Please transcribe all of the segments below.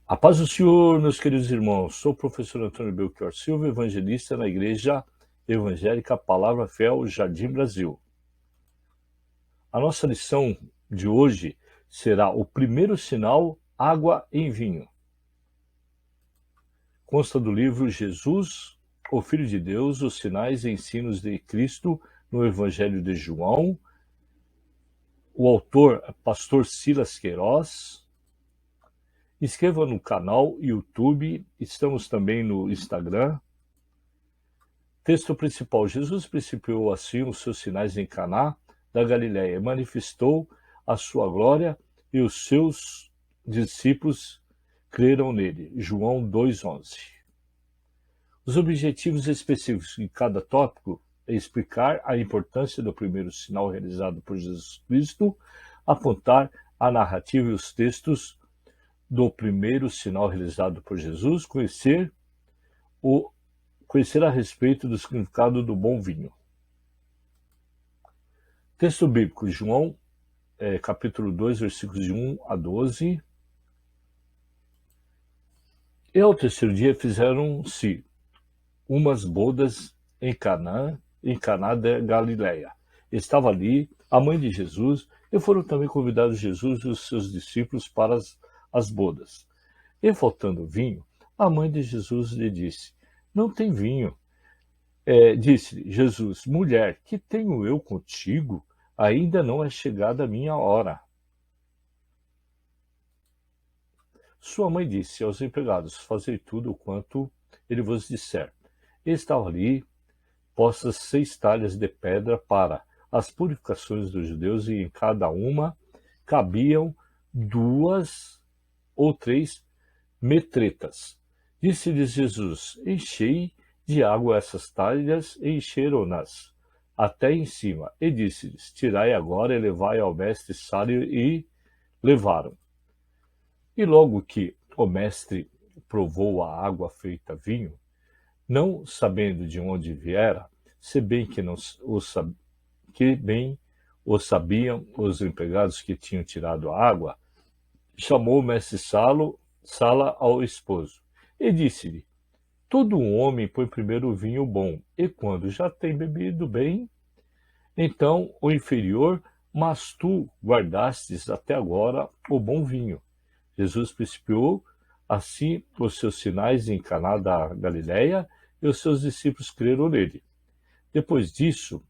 A paz do Senhor, meus queridos irmãos. Sou o professor Antônio Belchior Silva, evangelista na Igreja Evangélica Palavra Fiel, Jardim Brasil. A nossa lição de hoje será o primeiro sinal, água em vinho. Consta do livro Jesus, o Filho de Deus, os sinais e ensinos de Cristo no Evangelho de João. O autor é pastor Silas Queiroz. Inscreva no canal YouTube, estamos também no Instagram. Texto principal: Jesus principiou assim os seus sinais em Caná da Galileia, manifestou a sua glória e os seus discípulos creram nele. João 2:11. Os objetivos específicos de cada tópico é explicar a importância do primeiro sinal realizado por Jesus Cristo, apontar a narrativa e os textos do primeiro sinal realizado por Jesus, conhecer a respeito do significado do bom vinho. Texto bíblico, João, capítulo 2, versículos de 1 a 12. E ao terceiro dia fizeram-se umas bodas em Caná da Galileia. Estava ali a mãe de Jesus, e foram também convidados Jesus e os seus discípulos para as bodas. E faltando vinho, a mãe de Jesus lhe disse: não tem vinho. Disse-lhe Jesus: mulher, que tenho eu contigo? Ainda não é chegada a minha hora. Sua mãe disse aos empregados: fazei tudo o quanto ele vos disser. E estavam ali postas 6 talhas de pedra para as purificações dos judeus, e em cada uma cabiam 2 ou 3 metretas. Disse-lhes Jesus: enchei de água essas talhas, e encheram-nas até em cima. E disse-lhes: tirai agora e levai ao mestre Sário. E levaram. E logo que o mestre provou a água feita vinho, não sabendo de onde viera, se bem que bem o sabiam os empregados que tinham tirado a água, chamou o mestre Sala ao esposo e disse-lhe: todo homem põe primeiro o vinho bom, e quando já tem bebido bem, então o inferior, mas tu guardastes até agora o bom vinho. Jesus principiou assim os seus sinais em Caná da Galileia, e os seus discípulos creram nele. Depois disso,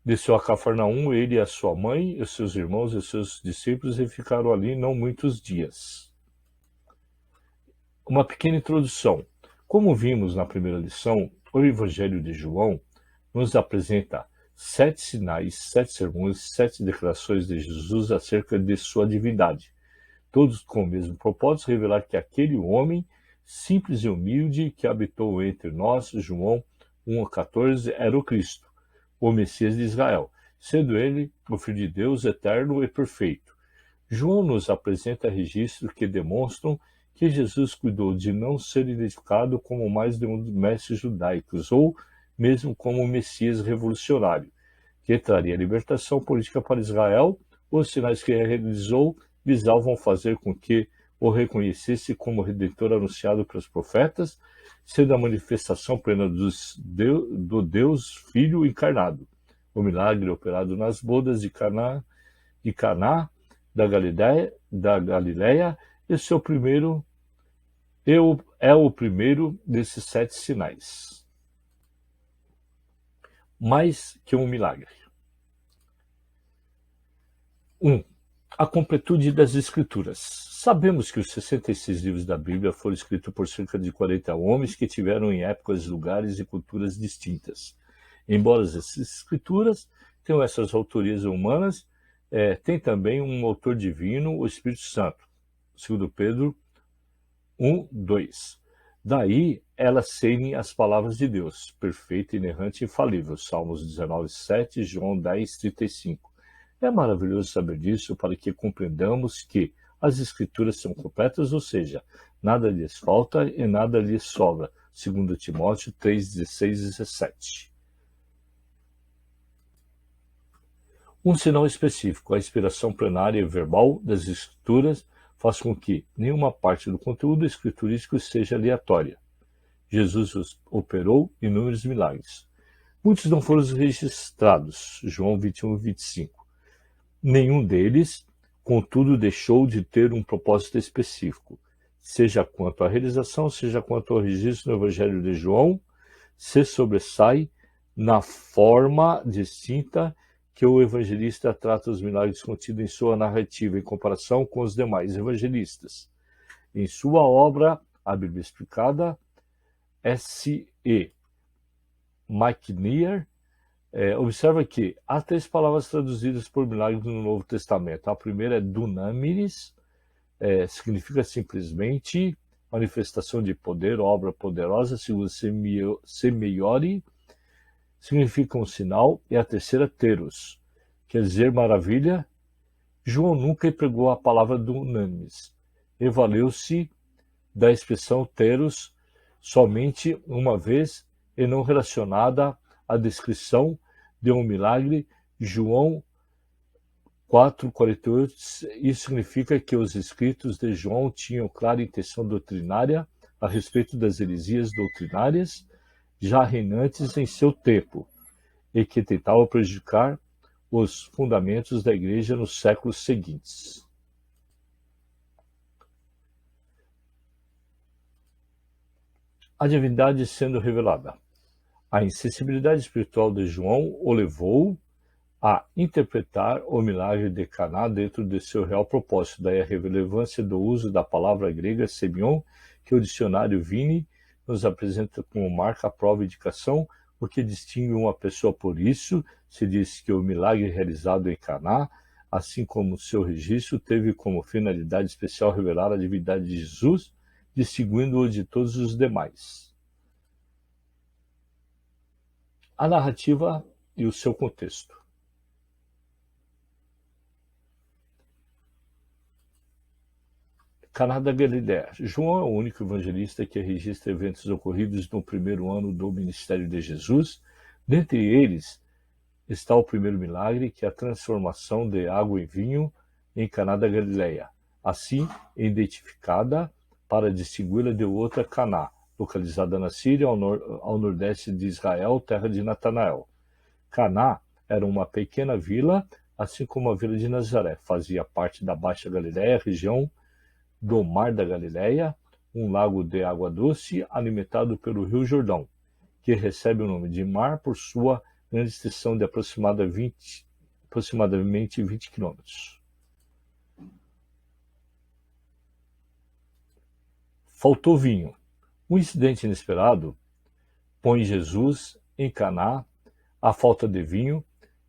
desceu a Cafarnaum, ele e a sua mãe, e os seus irmãos e os seus discípulos, e ficaram ali não muitos dias. Uma pequena introdução. Como vimos na primeira lição, o Evangelho de João nos apresenta 7 sinais, 7 sermões, 7 declarações de Jesus acerca de sua divindade, todos com o mesmo propósito: revelar que aquele homem simples e humilde que habitou entre nós, João 1:14, era o Cristo, o Messias de Israel, sendo ele o Filho de Deus eterno e perfeito. João nos apresenta registros que demonstram que Jesus cuidou de não ser identificado como mais de um dos mestres judaicos, ou mesmo como o Messias revolucionário, que traria libertação política para Israel. Os sinais que realizou visavam fazer com que o reconhecesse como Redentor anunciado pelos profetas, sendo a manifestação plena do Deus Filho encarnado. O milagre operado nas bodas de Caná da Galileia é o primeiro desses 7 sinais. Mais que um milagre. 1. A completude das Escrituras. Sabemos que os 66 livros da Bíblia foram escritos por cerca de 40 homens que tiveram em épocas, lugares e culturas distintas. Embora essas escrituras tenham essas autorias humanas, tem também um autor divino, o Espírito Santo. 2 Pedro 1:2. Daí elas serem as palavras de Deus, perfeita, inerrante e infalível. Salmos 19:7, João 10:35. É maravilhoso saber disso, para que compreendamos que as Escrituras são completas, ou seja, nada lhes falta e nada lhes sobra. 2 Timóteo 3:16 e 17. Um sinal específico: a inspiração plenária e verbal das Escrituras faz com que nenhuma parte do conteúdo escriturístico seja aleatória. Jesus operou inúmeros milagres. Muitos não foram registrados, João 21 e 25. Nenhum deles, contudo, deixou de ter um propósito específico, seja quanto à realização, seja quanto ao registro no Evangelho de João, se sobressai na forma distinta que o evangelista trata os milagres contidos em sua narrativa em comparação com os demais evangelistas. Em sua obra, A Bíblia Explicada, S.E. McNear observa que há 3 palavras traduzidas por milagres no Novo Testamento. A primeira é dunamis, significa simplesmente manifestação de poder, obra poderosa. A segunda, semeiori, significa um sinal. E a terceira, teros, quer dizer maravilha. João nunca empregou a palavra dunamis, e valeu-se da expressão teros somente uma vez e não relacionada à descrição de um milagre. João 4:48, isso significa que os escritos de João tinham clara intenção doutrinária a respeito das heresias doutrinárias já reinantes em seu tempo e que tentavam prejudicar os fundamentos da igreja nos séculos seguintes. A divindade sendo revelada. A insensibilidade espiritual de João o levou a interpretar o milagre de Caná dentro de seu real propósito. Daí a relevância do uso da palavra grega semion, que o dicionário Vini nos apresenta como marca, prova e indicação, o que distingue uma pessoa. Por isso, se diz que o milagre realizado em Caná, assim como seu registro, teve como finalidade especial revelar a divindade de Jesus, distinguindo-o de todos os demais. A narrativa e o seu contexto. Caná da Galileia. João é o único evangelista que registra eventos ocorridos no primeiro ano do ministério de Jesus. Dentre eles está o primeiro milagre, que é a transformação de água em vinho em Caná da Galileia, assim identificada para distingui-la de outra Caná, localizada na Síria, ao nordeste de Israel, terra de Natanael. Caná era uma pequena vila, assim como a vila de Nazaré. Fazia parte da Baixa Galileia, região do Mar da Galileia, um lago de água doce alimentado pelo Rio Jordão, que recebe o nome de mar por sua grande extensão de aproximadamente 20 quilômetros. Faltou vinho. Um incidente inesperado põe Jesus em Caná. A falta de vinho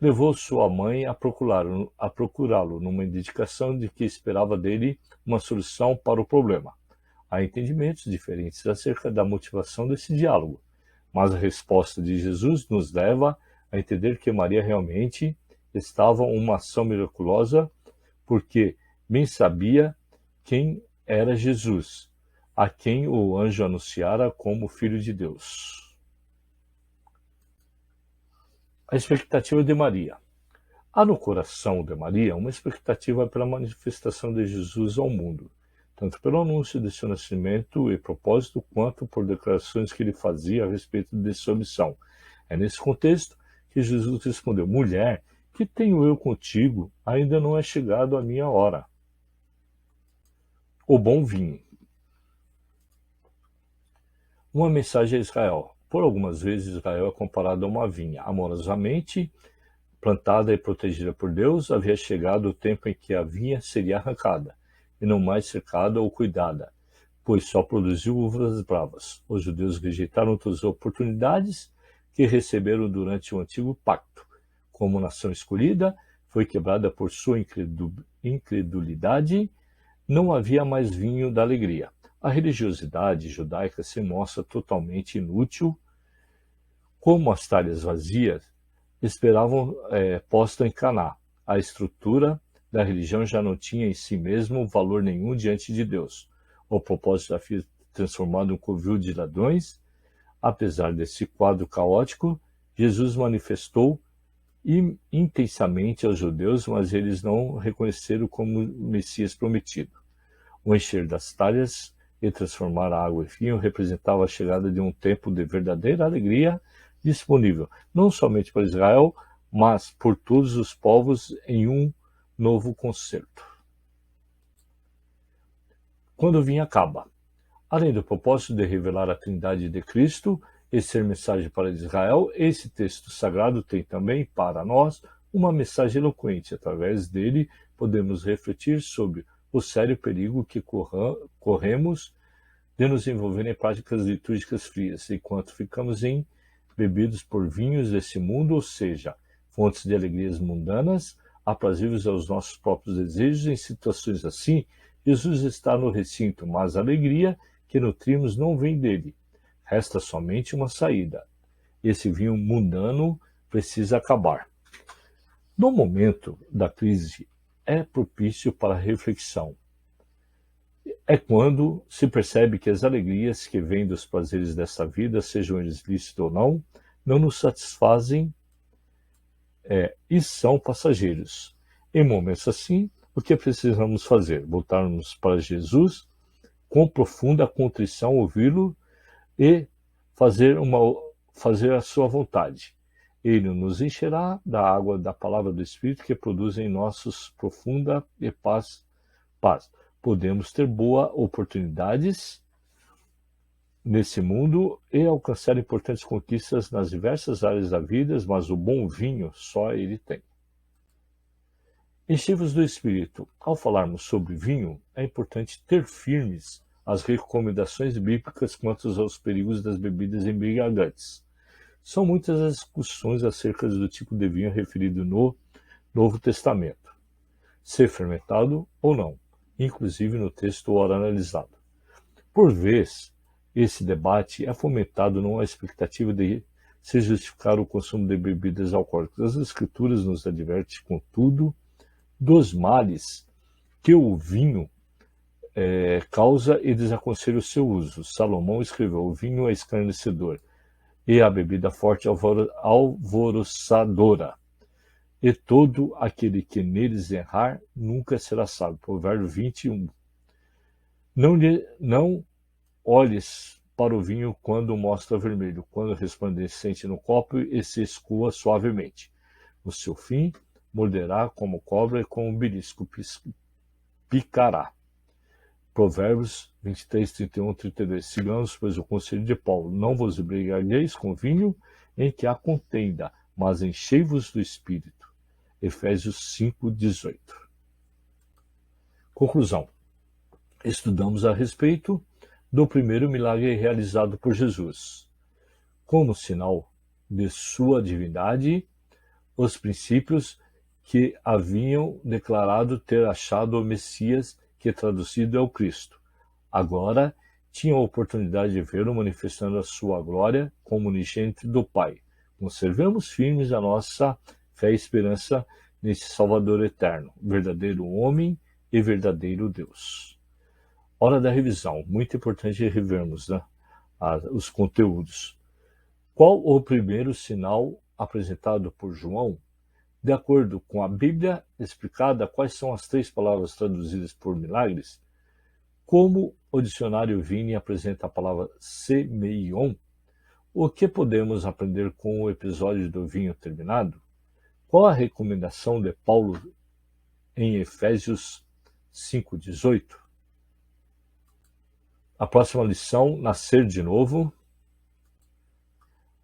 levou sua mãe a procurá-lo numa indicação de que esperava dele uma solução para o problema. Há entendimentos diferentes acerca da motivação desse diálogo, mas a resposta de Jesus nos leva a entender que Maria realmente estava em uma ação miraculosa, porque bem sabia quem era Jesus, a quem o anjo anunciara como Filho de Deus. A expectativa de Maria. Há no coração de Maria uma expectativa pela manifestação de Jesus ao mundo, tanto pelo anúncio de seu nascimento e propósito, quanto por declarações que ele fazia a respeito de sua missão. É nesse contexto que Jesus respondeu: mulher, que tenho eu contigo? Ainda não é chegado a minha hora. O bom vinho. Uma mensagem a Israel. Por algumas vezes, Israel é comparado a uma vinha. Amorosamente plantada e protegida por Deus, havia chegado o tempo em que a vinha seria arrancada, e não mais cercada ou cuidada, pois só produziu uvas bravas. Os judeus rejeitaram todas as oportunidades que receberam durante o antigo pacto. Como nação escolhida, foi quebrada por sua incredulidade, não havia mais vinho da alegria. A religiosidade judaica se mostra totalmente inútil, como as talhas vazias esperavam posta em Caná. A estrutura da religião já não tinha em si mesmo valor nenhum diante de Deus. O propósito havia transformado um covil de ladrões. Apesar desse quadro caótico, Jesus manifestou intensamente aos judeus, mas eles não reconheceram como Messias prometido. O encher das talhas e transformar a água em vinho representava a chegada de um tempo de verdadeira alegria disponível, não somente para Israel, mas por todos os povos em um novo concerto. Quando o vinho acaba. Além do propósito de revelar a Trindade de Cristo e ser mensagem para Israel, esse texto sagrado tem também, para nós, uma mensagem eloquente. Através dele, podemos refletir sobre o sério perigo que corremos de nos envolver em práticas litúrgicas frias, enquanto ficamos embebidos por vinhos desse mundo, ou seja, fontes de alegrias mundanas, aprazíveis aos nossos próprios desejos. Em situações assim, Jesus está no recinto, mas a alegria que nutrimos não vem dele. Resta somente uma saída. Esse vinho mundano precisa acabar. No momento da crise, é propício para a reflexão. É quando se percebe que as alegrias que vêm dos prazeres desta vida, sejam eles lícitos ou não nos satisfazem e são passageiros. Em momentos assim, o que precisamos fazer? Voltarmos para Jesus com profunda contrição, ouvi-lo e fazer a sua vontade. Ele nos encherá da água da palavra do Espírito que produz em nossos profunda e paz. Podemos ter boas oportunidades nesse mundo e alcançar importantes conquistas nas diversas áreas da vida, mas o bom vinho só ele tem. Enchei-vos do Espírito. Ao falarmos sobre vinho, é importante ter firmes as recomendações bíblicas quanto aos perigos das bebidas embriagantes. São muitas as discussões acerca do tipo de vinho referido no Novo Testamento, ser fermentado ou não, inclusive no texto ora analisado. Por vezes, esse debate é fomentado numa expectativa de se justificar o consumo de bebidas alcoólicas. As Escrituras nos advertem, contudo, dos males que o vinho causa e desaconselha o seu uso. Salomão escreveu: o vinho é escarnecedor e a bebida forte alvoroçadora, e todo aquele que neles errar nunca será sábio. Provérbio 21. Não olhes para o vinho quando mostra vermelho, quando resplandecente no copo e se escoa suavemente. No seu fim, morderá como cobra e com um belisco picará. Provérbios 23, 31, 32. Sigamos, pois, o conselho de Paulo: não vos embriagueis com vinho em que há contenda, mas enchei-vos do Espírito. Efésios 5, 18. Conclusão. Estudamos a respeito do primeiro milagre realizado por Jesus. Como sinal de sua divindade, os princípios que haviam declarado ter achado o Messias, que traduzido é o Cristo. Agora tinham a oportunidade de vê-lo manifestando a sua glória como unigênito do Pai. Conservemos firmes a nossa fé e esperança nesse Salvador eterno, verdadeiro homem e verdadeiro Deus. Hora da revisão. Muito importante revermos os conteúdos. Qual o primeiro sinal apresentado por João? De acordo com a Bíblia explicada, quais são as 3 palavras traduzidas por milagres? Como o dicionário Vini apresenta a palavra semeion? O que podemos aprender com o episódio do vinho terminado? Qual a recomendação de Paulo em Efésios 5,18? A próxima lição, nascer de novo.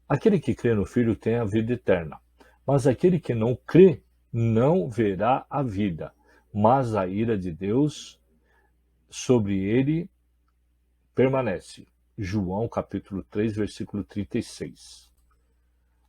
Aquele que crê no Filho tem a vida eterna, mas aquele que não crê não verá a vida, mas a ira de Deus sobre ele permanece. João capítulo 3, versículo 36.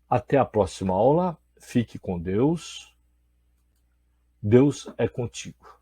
Até a próxima aula. Fique com Deus. Deus é contigo.